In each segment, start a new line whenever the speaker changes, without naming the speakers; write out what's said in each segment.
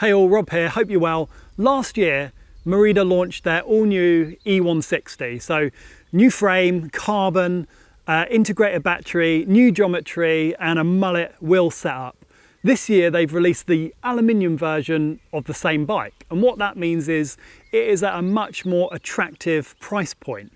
Hey all, Rob here, hope you're well. Last year, Merida launched their all-new eONE-SIXTY. So new frame, carbon, integrated battery, new geometry and a mullet wheel setup. This year they've released the aluminium version of the same bike. And what that means is it is at a much more attractive price point.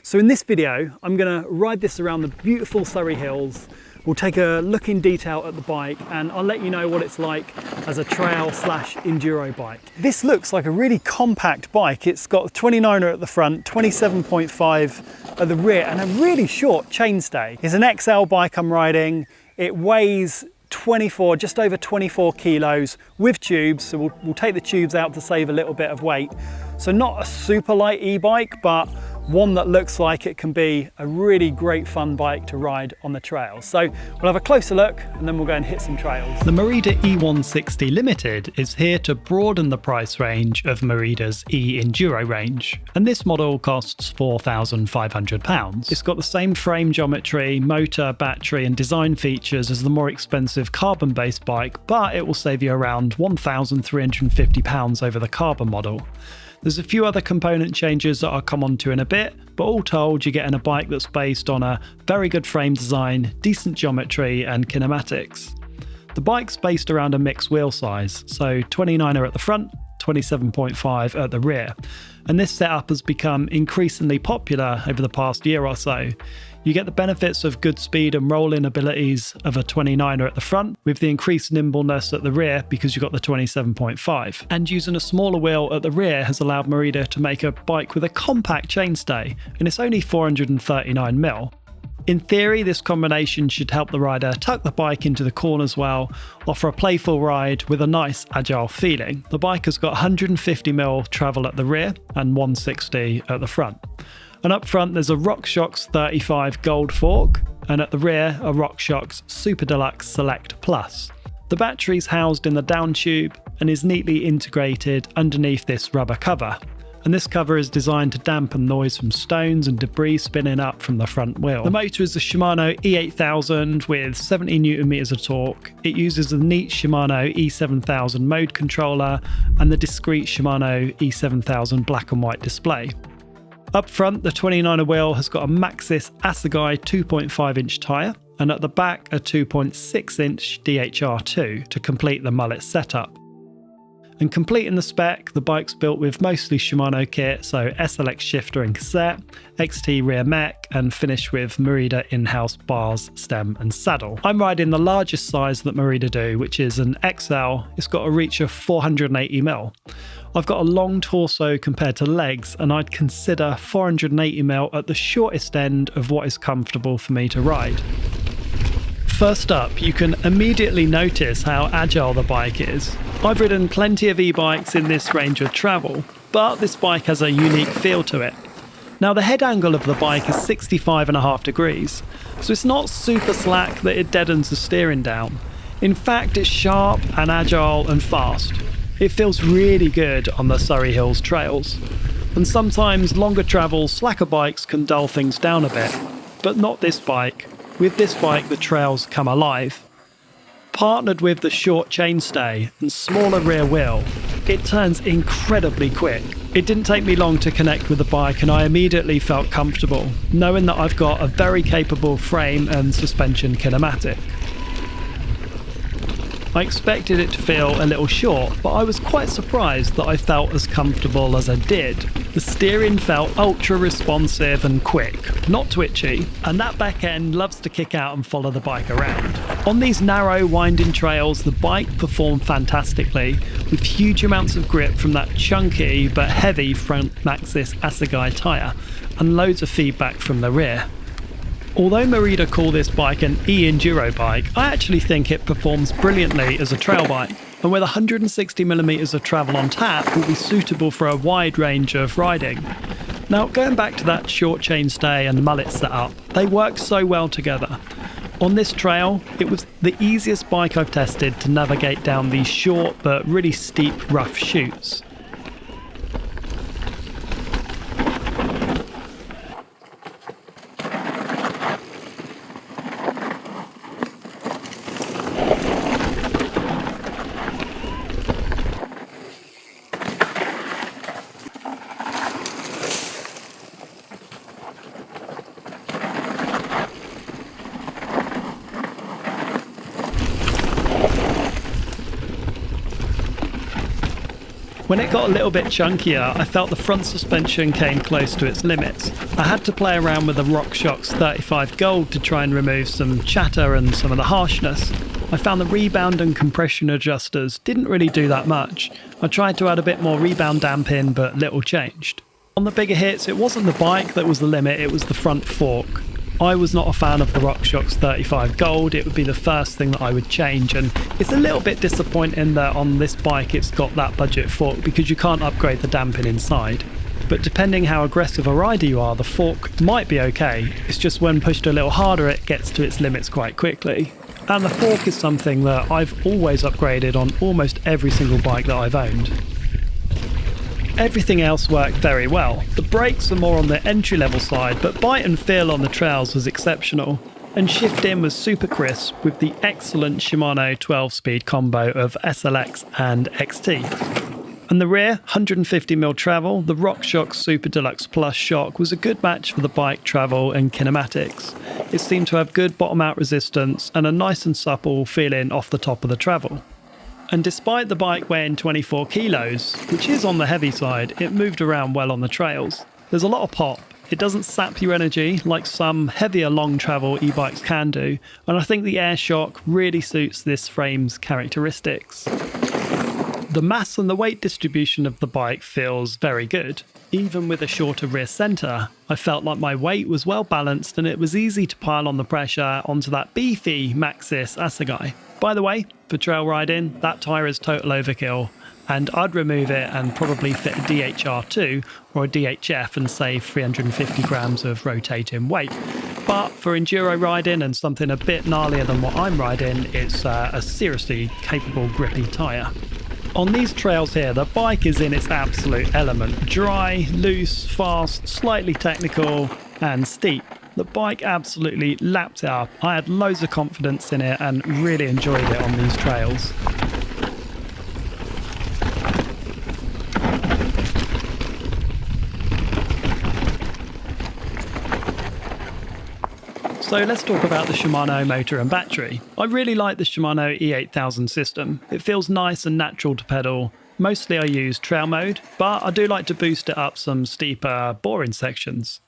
So in this video, I'm gonna ride this around the beautiful Surrey hills. We'll take a look in detail at the bike and I'll let you know what it's like as a trail / enduro bike. This looks like a really compact bike. It's got a 29er at the front, 27.5 at the rear and a really short chainstay. It's an XL bike I'm riding. It weighs just over 24 kilos with tubes. So we'll take the tubes out to save a little bit of weight. So not a super light e-bike, but one that looks like it can be a really great fun bike to ride on the trails. So we'll have a closer look and then we'll go and hit some trails. The Merida eONE-SIXTY Limited is here to broaden the price range of Merida's e-enduro range. And this model costs £4,500. It's got the same frame geometry, motor, battery and design features as the more expensive carbon-based bike, but it will save you around £1,350 over the carbon model. There's a few other component changes that I'll come on to in a bit, but all told you're getting a bike that's based on a very good frame design, decent geometry and kinematics. The bike's based around a mixed wheel size, so 29er at the front, 27.5 at the rear. And this setup has become increasingly popular over the past year or so. You get the benefits of good speed and rolling abilities of a 29er at the front with the increased nimbleness at the rear because you've got the 27.5. And using a smaller wheel at the rear has allowed Merida to make a bike with a compact chainstay, and it's only 439mm. In theory, this combination should help the rider tuck the bike into the corners well, offer a playful ride with a nice agile feeling. The bike has got 150mm travel at the rear and 160 at the front. And up front there's a RockShox 35 Gold fork, and at the rear a RockShox Super Deluxe Select Plus. The battery's housed in the down tube and is neatly integrated underneath this rubber cover. And this cover is designed to dampen noise from stones and debris spinning up from the front wheel. The motor is the Shimano E8000 with 70 Nm of torque. It uses the neat Shimano E7000 mode controller and the discreet Shimano E7000 black and white display. Up front, the 29er wheel has got a Maxxis Assegai 2.5-inch tyre, and at the back a 2.6-inch DHR2 to complete the mullet setup. And completing the spec, the bike's built with mostly Shimano kit, so SLX shifter and cassette, XT rear mech, and finished with Merida in-house bars, stem and saddle. I'm riding the largest size that Merida do, which is an XL. It's got a reach of 480mm. I've got a long torso compared to legs, and I'd consider 480mm at the shortest end of what is comfortable for me to ride. First up, you can immediately notice how agile the bike is. I've ridden plenty of e-bikes in this range of travel, but this bike has a unique feel to it. Now the head angle of the bike is 65.5 degrees, so it's not super slack that it deadens the steering down. In fact, it's sharp and agile and fast. It feels really good on the Surrey Hills trails. And sometimes longer travel, slacker bikes can dull things down a bit, but not this bike. With this bike, the trails come alive. Partnered with the short chainstay and smaller rear wheel, it turns incredibly quick. It didn't take me long to connect with the bike and I immediately felt comfortable, knowing that I've got a very capable frame and suspension kinematic. I expected it to feel a little short, but I was quite surprised that I felt as comfortable as I did. The steering felt ultra responsive and quick, not twitchy, and that back end loves to kick out and follow the bike around. On these narrow, winding trails, the bike performed fantastically, with huge amounts of grip from that chunky but heavy front Maxxis Assegai tyre, and loads of feedback from the rear. Although Merida call this bike an e-enduro bike, I actually think it performs brilliantly as a trail bike, and with 160mm of travel on tap will be suitable for a wide range of riding. Now going back to that short chainstay and mullet setup, they work so well together. On this trail, it was the easiest bike I've tested to navigate down these short but really steep rough chutes. When it got a little bit chunkier, I felt the front suspension came close to its limits. I had to play around with the RockShox 35 Gold to try and remove some chatter and some of the harshness. I found the rebound and compression adjusters didn't really do that much. I tried to add a bit more rebound damping, but little changed. On the bigger hits, it wasn't the bike that was the limit, it was the front fork. I was not a fan of the RockShox 35 Gold. It would be the first thing that I would change, and it's a little bit disappointing that on this bike it's got that budget fork because you can't upgrade the damping inside. But depending how aggressive a rider you are, the fork might be okay. It's just when pushed a little harder it gets to its limits quite quickly. And the fork is something that I've always upgraded on almost every single bike that I've owned. Everything else worked very well. The brakes are more on the entry-level side, but bite and feel on the trails was exceptional. And shift-in was super crisp with the excellent Shimano 12-speed combo of SLX and XT. And the rear, 150mm travel, the RockShox Super Deluxe Plus shock was a good match for the bike travel and kinematics. It seemed to have good bottom-out resistance and a nice and supple feeling off the top of the travel. And despite the bike weighing 24 kilos, which is on the heavy side, it moved around well on the trails. There's a lot of pop. It doesn't sap your energy like some heavier long travel e-bikes can do, and I think the air shock really suits this frame's characteristics. The mass and the weight distribution of the bike feels very good. Even with a shorter rear centre, I felt like my weight was well balanced and it was easy to pile on the pressure onto that beefy Maxxis Assegai. By the way, for trail riding, that tyre is total overkill, and I'd remove it and probably fit a DHR2 or a DHF and save 350 grams of rotating weight. But for enduro riding and something a bit gnarlier than what I'm riding, it's a seriously capable grippy tyre. On these trails here, the bike is in its absolute element. Dry, loose, fast, slightly technical and steep. The bike absolutely lapped it up. I had loads of confidence in it and really enjoyed it on these trails. So let's talk about the Shimano motor and battery. I really like the Shimano E8000 system. It feels nice and natural to pedal. Mostly I use trail mode, but I do like to boost it up some steeper, boring sections.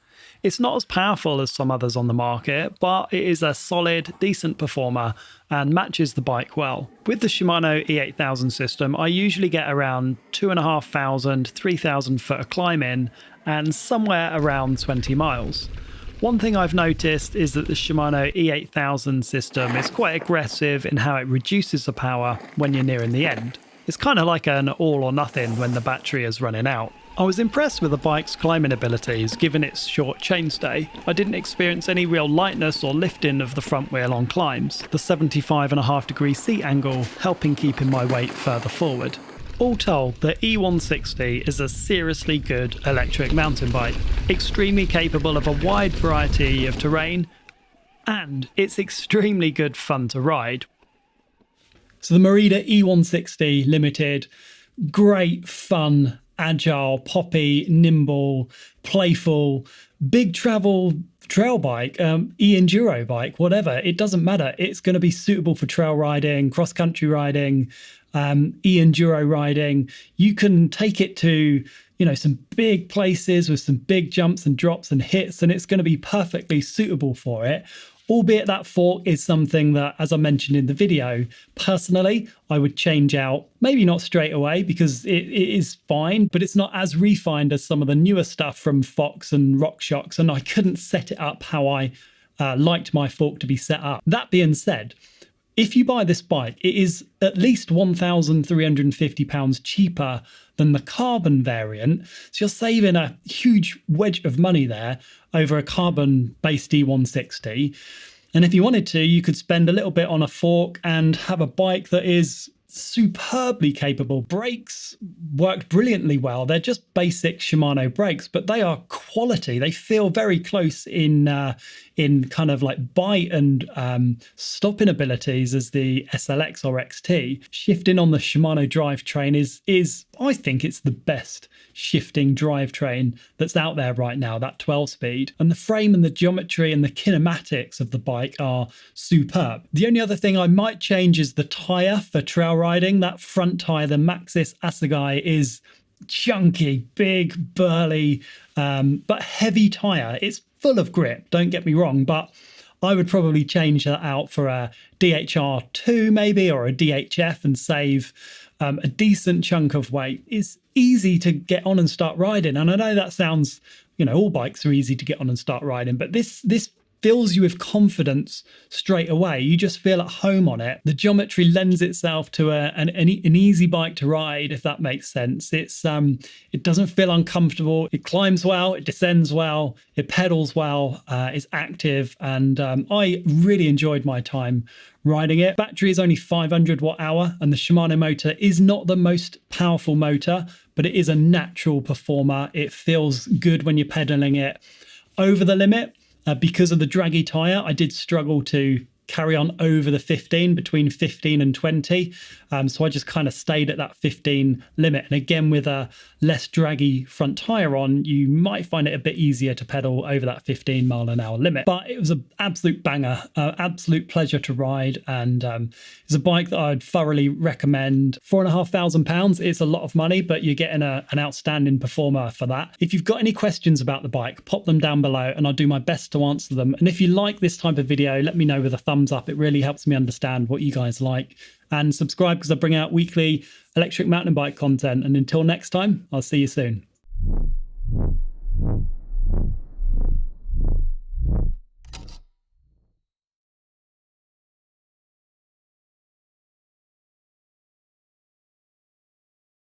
It's not as powerful as some others on the market, but it is a solid, decent performer and matches the bike well. With the Shimano E8000 system, I usually get around 2,500, 3,000 foot of climb in and somewhere around 20 miles. One thing I've noticed is that the Shimano E8000 system is quite aggressive in how it reduces the power when you're nearing the end. It's kind of like an all or nothing when the battery is running out. I was impressed with the bike's climbing abilities given its short chainstay. I didn't experience any real lightness or lifting of the front wheel on climbs, the 75.5-degree seat angle helping keeping my weight further forward. All told, the eONE-SIXTY is a seriously good electric mountain bike, extremely capable of a wide variety of terrain, and it's extremely good fun to ride. So the Merida eONE-SIXTY Limited, great fun, agile, poppy, nimble, playful, big travel trail bike, e-enduro bike, whatever, it doesn't matter. It's going to be suitable for trail riding, cross-country riding, e-enduro riding. You can take it to, some big places with some big jumps and drops and hits, and it's going to be perfectly suitable for it. Albeit that fork is something that, as I mentioned in the video, personally, I would change out. Maybe not straight away because it is fine, but it's not as refined as some of the newer stuff from Fox and RockShox, and I couldn't set it up how I liked my fork to be set up. That being said, if you buy this bike, it is at least £1,350 cheaper than the carbon variant. So you're saving a huge wedge of money there over a carbon-based eONE-SIXTY. And if you wanted to, you could spend a little bit on a fork and have a bike that is superbly capable. Brakes worked brilliantly well. They're just basic Shimano brakes, but they are quality. They feel very close in in kind of like bite and stopping abilities as the SLX or XT, shifting on the Shimano drivetrain is I think it's the best shifting drivetrain that's out there right now, that 12-speed. And the frame and the geometry and the kinematics of the bike are superb. The only other thing I might change is the tyre for trail riding. That front tyre, the Maxxis Assegai, is chunky, big, burly, but heavy tyre. It's full of grip, don't get me wrong, but I would probably change that out for a DHR2 maybe, or a DHF, and save a decent chunk of weight. It's easy to get on and start riding. And I know that sounds, you know, all bikes are easy to get on and start riding, but this fills you with confidence straight away. You just feel at home on it. The geometry lends itself to an easy bike to ride, if that makes sense. It doesn't feel uncomfortable. It climbs well, it descends well, it pedals well, it's active, and I really enjoyed my time riding it. Battery is only 500 watt hour, and the Shimano motor is not the most powerful motor, but it is a natural performer. It feels good when you're pedaling it over the limit. Because of the draggy tyre, I did struggle to carry on over the 15, between 15 and 20. So I just kind of stayed at that 15 limit. And again, with a less draggy front tyre on, you might find it a bit easier to pedal over that 15 mile an hour limit. But it was an absolute banger, absolute pleasure to ride. And it's a bike that I'd thoroughly recommend. £4,500, it's a lot of money, but you're getting an outstanding performer for that. If you've got any questions about the bike, pop them down below and I'll do my best to answer them. And if you like this type of video, let me know with a thumbs up. It really helps me understand what you guys like. And subscribe, because I bring out weekly electric mountain bike content. And until next time, I'll see you soon.